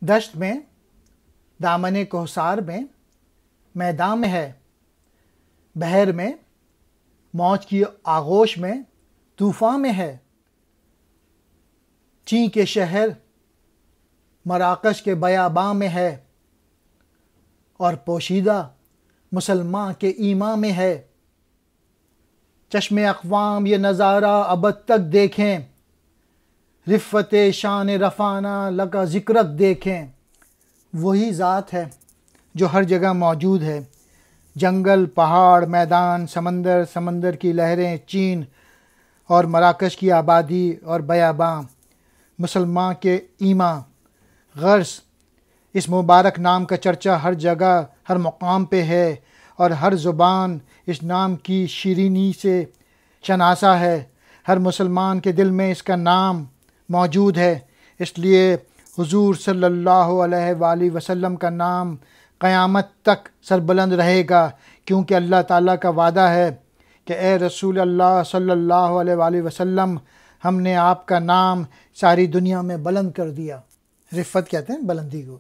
دشت میں، دامن کوثر میں، میدان میں ہے، بحر میں، موج کی آغوش میں، طوفان میں ہے، چین کے شہر مراکش کے بیاباں میں ہے، اور پوشیدہ مسلمان کے ایمان میں ہے۔ چشم اقوام یہ نظارہ ابد تک دیکھیں، رفت شان رفانہ لگا ذکرک دیکھیں۔ وہی ذات ہے جو ہر جگہ موجود ہے، جنگل، پہاڑ، میدان، سمندر، سمندر کی لہریں، چین اور مراکش کی آبادی اور بیاباں، مسلمان کے ایمان، غرض اس مبارک نام کا چرچا ہر جگہ، ہر مقام پہ ہے، اور ہر زبان اس نام کی شیرینی سے شناسا ہے۔ ہر مسلمان کے دل میں اس کا نام موجود ہے، اس لیے حضور صلی اللہ علیہ وآلہ وسلم کا نام قیامت تک سربلند رہے گا، کیونکہ اللہ تعالیٰ کا وعدہ ہے کہ اے رسول اللہ صلی اللہ علیہ وآلہ وسلم، ہم نے آپ کا نام ساری دنیا میں بلند کر دیا۔ رفت کہتے ہیں بلندی کو۔